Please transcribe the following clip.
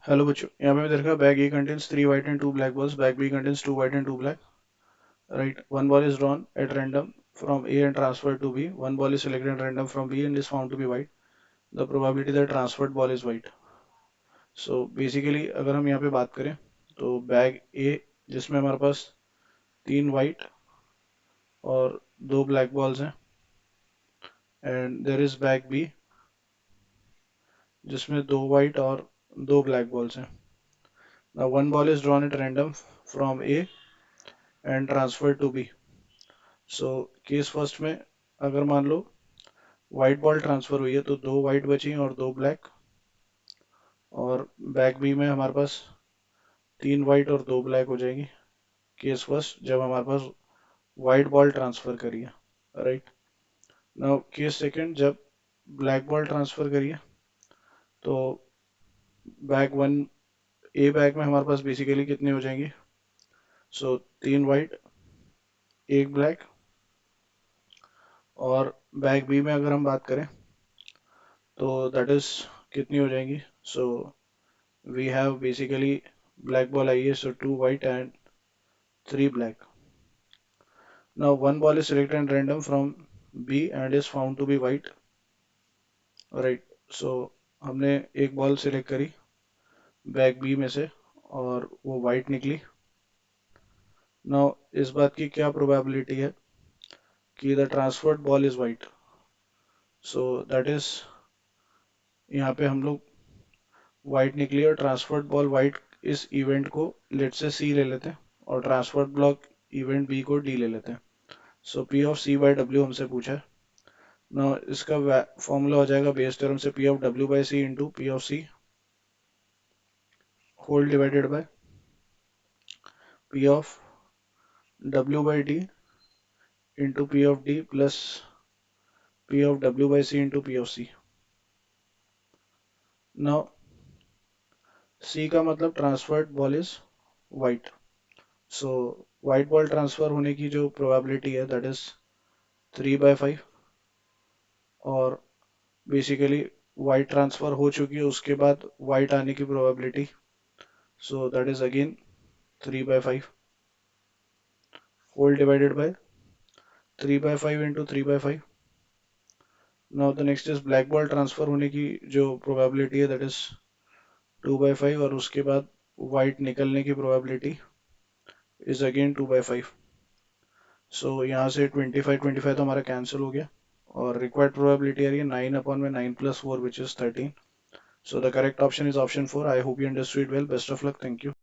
Hello बच्चों, यहाँ पे मैं देखा bag A contains 3 white and 2 black balls. Bag B contains 2 white and 2 black. Right, one ball is drawn at random from A and transferred to B. One ball is selected at random from B and is found to be white. The probability that transferred ball is white. So basically अगर हम यहाँ पे बात करें तो bag A जिसमें हमारे पास 3 white और 2 black balls हैं, and there is bag B जिसमें 2 white और 2 black balls हैं. Now one ball is drawn at random from A and transferred to B. So case first में अगर मान लो वाइट बॉल ट्रांसफर हुई है तो 2 white बची और 2 black, और बैक बी में हमारे पास 3 white और 2 black हो जाएंगी केस फर्स्ट जब हमारे पास वाइट बॉल ट्रांसफर करी है. राइट, नाउ केस सेकंड जब ब्लैक बॉल ट्रांसफर करी है तो बैक वन ए बैक में हमारे पास बेसिकली कितनी हो जाएंगी. सो 3 white 1 black, और बैक बी में अगर हम बात करें तो दैट इज कितनी हो जाएंगी. सो we have basically black ball आई है, so 2 white and 3 black. Now one ball is selected at random from B and is found to be white. Right, so हमने एक बॉल सिलेक्ट करी बैग बी में से और वो वाइट निकली. Now इस बात की क्या प्रोबेबिलिटी है कि the transferred ball is white. So that is यहाँ पे हम लोग वाइट निकली और ट्रांसफर्ड बॉल वाइट इस इवेंट को लेट से सी ले लेते हैं और ट्रांसफर्ड ब्लॉक इवेंट बी को डी ले लेते हैं. So P of C by W हमसे पूछा है ना. इसका फॉर्मूला हो जाएगा बेस थ्योरम से P of W by C into P of C whole divided by P of W by D into P of D plus P of W by C into P of C. Now C का मतलब transferred ball is white. So white ball transfer होने की जो probability है that is 3/5, और basically white transfer हो चुकी है उसके बाद वाइट आने की probability, so that is again 3/5 whole divided by 3/5 into 3/5. Now the next is black ball transfer होने की जो प्रोबेबिलिटी है दैट इज 2/5, और उसके बाद वाइट निकलने की प्रोबेबिलिटी इज अगेन 2/5. सो यहाँ से 25 तो हमारा कैंसिल हो गया और रिक्वायर्ड प्रोबेबिलिटी आ रही है 9 में 9 + 4 which is 13. So the correct option is option 4. I hope you understood well. Best of luck. Thank you.